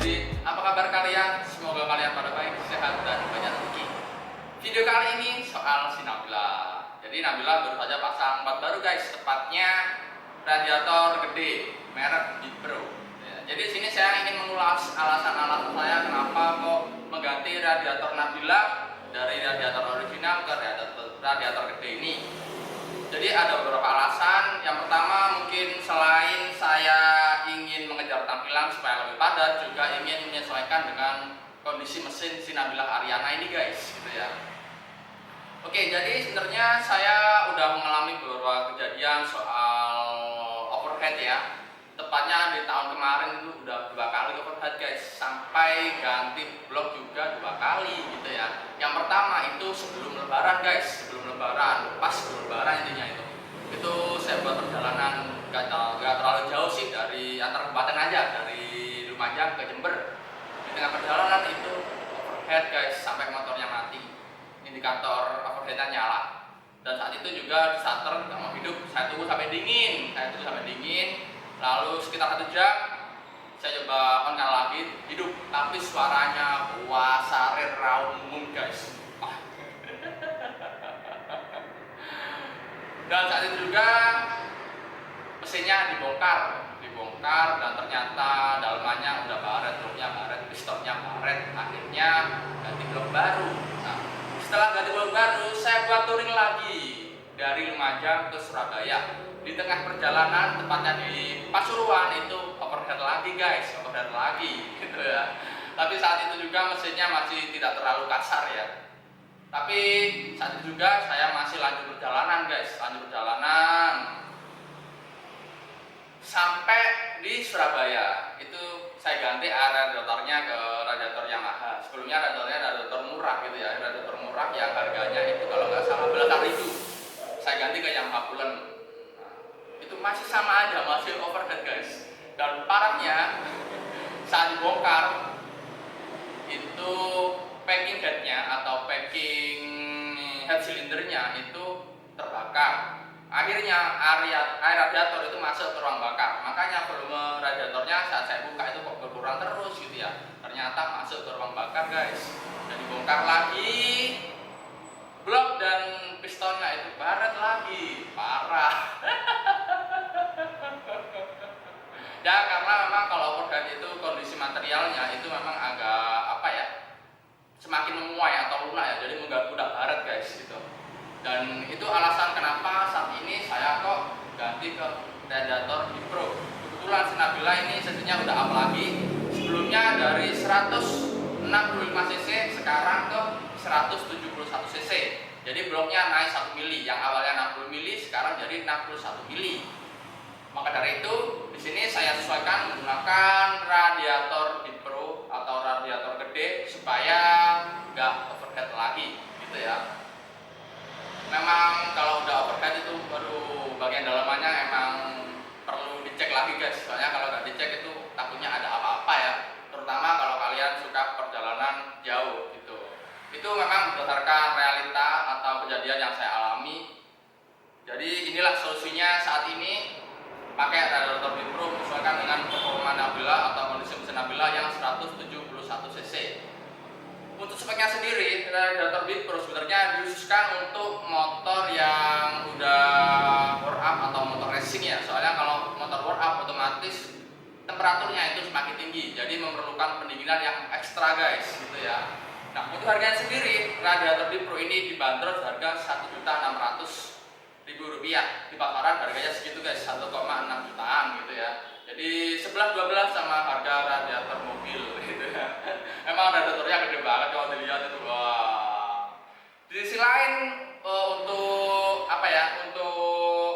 Jadi, apa kabar kalian? Semoga kalian pada baik, sehat, dan banyak rezeki. Video kali ini soal si Nabila. Jadi Nabila baru saja pasang part baru guys, tepatnya radiator gede merek Bipro. Ya, jadi sini saya ingin mengulas alasan-alasan saya kenapa kok mengganti radiator Nabila dari radiator original ke radiator gede ini. Jadi ada beberapa alasan. Yang pertama mungkin selain saya ingin mengejar tampilan supaya lebih padat, juga ingin menyesuaikan dengan kondisi mesin si Nabila Ariana ini guys, gitu ya. Oke, jadi sebenarnya saya udah mengalami beberapa kejadian soal overhead ya. Tepatnya di tahun kemarin itu udah 2 kali overhead guys, sampai ganti blok juga 2 kali gitu ya. Yang pertama itu sebelum lebaran guys, pas sebelum lebaran intinya itu saya buat perjalanan gak terlalu jauh sih, dari antar kabupaten aja, dari Lumajang ke Jember. Di tengah perjalanan itu overhead guys, sampai motornya mati, indikator overheadnya nyala. Dan saat itu juga starter nggak mau hidup, saya tunggu sampai dingin, lalu sekitar 1 jam saya coba on lagi, hidup, tapi suaranya wasarir raung guys. Dan saat itu juga mesinnya dibongkar dan ternyata dalamannya udah baret, bloknya baret, pistonnya baret. Akhirnya ganti blok baru. Nah, setelah ganti blok baru, saya buat touring lagi dari Lumajang ke Surabaya. Di tengah perjalanan, tepatnya di Pasuruan, itu overhead lagi guys, gitu ya. Tapi saat itu juga mesinnya masih tidak terlalu kasar ya. Tapi saat itu juga saya masih lanjut perjalanan guys, sampai di Surabaya. Itu saya ganti radiatornya ke radiator Yamaha. Sebelumnya radiator murah gitu ya, radiator murah yang harganya itu kalau nggak salah belasan ribu. Saya ganti ke Yamaha Pulen. Nah, itu masih sama aja, masih overhead guys. Dan parahnya saat dibongkar itu packing headnya atau packing head silindernya itu terbakar. Akhirnya air radiator itu masuk ke ruang bakar. Makanya volume radiatornya saat saya buka itu kok berkurang terus gitu ya. Ternyata masuk ke ruang bakar guys. Dan dibongkar lagi, blok dan pistonnya itu baret lagi, parah. Ya karena memang kalau overhead itu kondisi materialnya itu memang agak semakin memuai atau lunak ya, jadi mudah baret guys gitu. Dan itu alasan kenapa saat ini saya kok ganti ke radiator Bipro. Kebetulan si Nabila ini sesinya udah up lagi. Sebelumnya dari 165 cc sekarang ke 171 cc. Jadi bloknya naik 1 mili, yang awalnya 60 mili sekarang jadi 61 mili. Maka dari itu di sini saya sesuaikan menggunakan radiator Bipro atau radiator gede supaya nggak overhead lagi gitu ya. Memang kalau udah overhead itu bagian dalamannya emang perlu dicek lagi guys. Soalnya kalau nggak dicek itu takutnya ada apa-apa ya. Terutama kalau kalian suka perjalanan jauh gitu. Itu memang berdasarkan realita atau kejadian yang saya alami. Jadi inilah solusinya saat ini, pakai radiator Bipro menyesuaikan dengan performa Nabila atau kondisi mesin Nabila yang 171 cc. Untuk speknya sendiri, radiator Bipro sebenarnya dikhususkan untuk motor yang udah war up atau motor racing ya. Soalnya kalau motor war up otomatis temperaturnya itu semakin tinggi, jadi memerlukan pendinginan yang ekstra guys gitu ya. Nah, untuk harganya sendiri, radiator Bipro ini dibanderol harga Rp1.600.000. Di pasaran harganya segitu guys, 1,6 jutaan gitu ya. Jadi 11-12 sama harga radiator mobil gitu ya. Emang radiatornya gede banget kalau dilihat itu. Wah. Di sisi lain untuk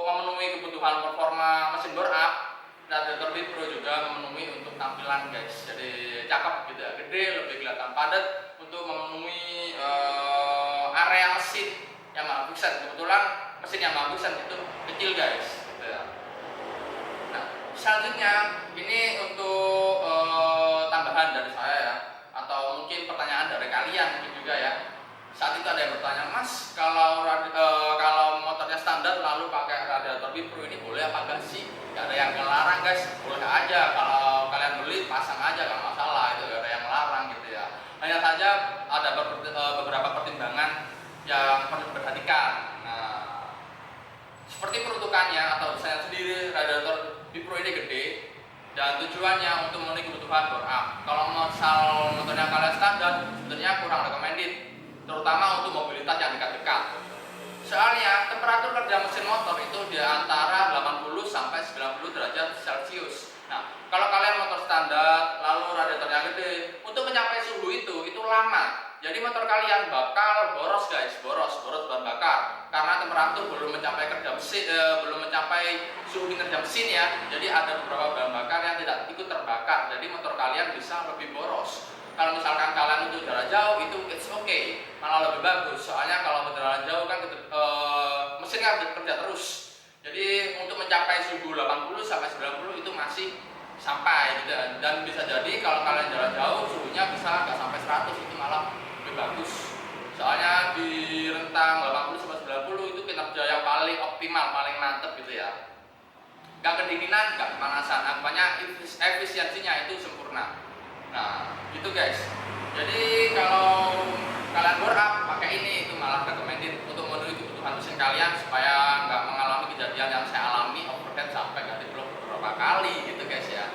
memenuhi kebutuhan performa mesin bore up, radiator Bipro juga memenuhi untuk tampilan guys. Jadi cakep gitu ya, gede, lebih kelihatan padat untuk memenuhi area mesin yang Mavic. Kebetulan mesin yang Mavic itu kecil guys gitu ya. Nah, selanjutnya ini untuk tambahan dari saya ya, atau mungkin pertanyaan dari kalian mungkin juga ya. Saat itu ada yang bertanya, Mas, kalau motornya standar lalu pakai radiator Bipro ini boleh apa enggak sih? Gak ada yang ngelarang guys, boleh aja. Kalau kalian beli pasang aja, gak masalah itu saja ada beberapa pertimbangan yang perlu diperhatikan. Nah, seperti peruntukannya atau desain sendiri, radiator Bipro ini gede dan tujuannya untuk memenuhi kebutuhan bore up. Kalau misal motornya kalian standar, sebenarnya kurang recommended, terutama untuk mobilitas yang dekat-dekat. Soalnya temperatur kerja mesin motor itu di antara 80 sampai 90 derajat Celcius. Nah, kalau kalian motor standar lalu radiatornya gede, untuk mencapai suhu itu lama. Jadi motor kalian bakal boros guys, boros bahan bakar karena temperatur belum mencapai kerja mesin, belum mencapai suhu kinerja mesin ya. Jadi ada beberapa bahan bakar yang tidak ikut terbakar. Jadi motor kalian bisa lebih boros. Kalau misalkan kalian untuk jarak jauh itu it's okay, malah lebih bagus. Soalnya kalau jarak jauh kan mesin kan bekerja terus. Jadi untuk mencapai suhu 80 sampai 90 itu masih sampai gitu. Dan bisa jadi kalau kalian jarak jauh suhunya bisa nggak sampai 100, itu malah lebih bagus. Soalnya di rentang 80 sampai 90 itu kinerja yang paling optimal, paling mantep gitu ya. Nggak kedinginan, nggak kepanasan, apanya efisiensinya itu sempurna. Nah, gitu guys. Jadi kalau kalian bore up pakai ini itu malah recommended untuk memenuhi kebutuhan mesin kalian supaya nggak mengalami kejadian yang saya alami, overhead sampai ganti blok beberapa kali gitu guys ya.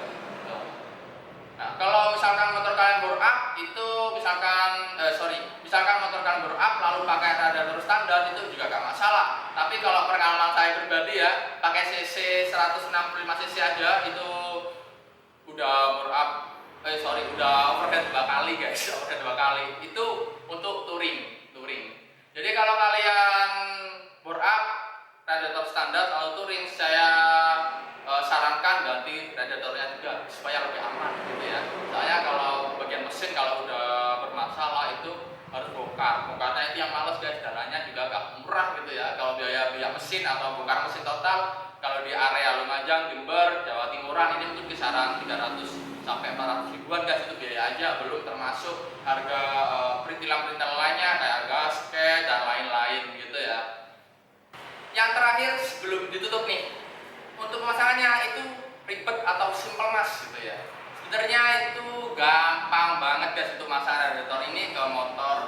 Nah, kalau misalkan motor kalian bore up itu misalkan motor kalian bore up lalu pakai radiator standar itu juga gak masalah. Tapi kalau pengalaman saya pribadi ya, pakai cc 165 cc aja itu udah bore up, udah overhead 2 kali guys, overhead 2 kali. Itu untuk touring. Jadi kalau kalian bore up radiator standar atau touring, saya sarankan ganti radiatornya juga supaya lebih aman gitu ya. Soalnya kalau bagian mesin kalau udah bermasalah itu harus bongkarnya itu yang males guys, dananya juga agak murah gitu ya. Kalau biaya mesin atau bongkar mesin total kalau di area Lumajang, Jember, Jawa Timuran ini mungkin kisaran 300 sampai 400 ribuan guys, itu biaya aja, belum termasuk harga perintilan lainnya kayak gasket dan lain-lain gitu ya. Yang terakhir sebelum ditutup nih, untuk pemasangannya itu ribet atau simple mas gitu ya. Sebenarnya itu gampang banget guys untuk masang radiator ini ke motor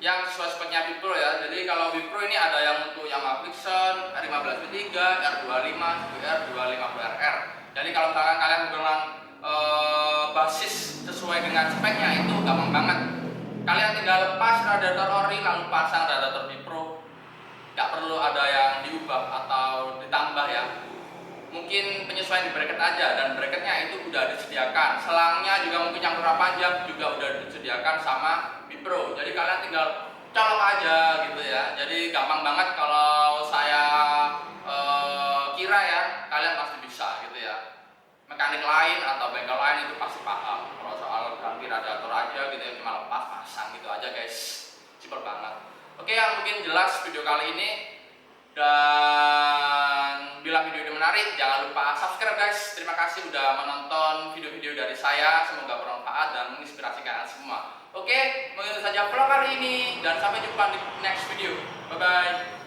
yang sesuai speknya Bipro ya. Jadi kalau Bipro ini ada yang untuk Yamaha Friction, R15V3, R25, R250RR. Jadi kalau misalkan kalian menggunakan basis sesuai dengan speknya itu gampang banget. Kalian tinggal lepas radiator ori lalu pasang radiator Bipro. Nggak perlu ada yang diubah atau ditambah ya. Mungkin penyesuaian di bracket aja, dan bracketnya itu udah disediakan. Selangnya juga mungkin yang kurang panjang juga udah disediakan sama Bipro. Jadi kalian tinggal colok aja gitu ya. Jadi gampang banget kalau saya kira ya, kalian pasti bisa gitu ya. Mekanik lain atau bengkel lain itu pasti paham. Kalau soal ganti radiator aja gitu ya, cuma lepas pasang gitu aja guys. Simpel banget. Oke ya, mungkin jelas video kali ini. Dan bila video ini menarik, jangan lupa subscribe guys. Terima kasih udah menonton video-video dari saya. Semoga bermanfaat dan menginspirasi kalian semua. Oke, mungkin itu saja vlog kali ini, dan sampai jumpa di next video. Bye bye.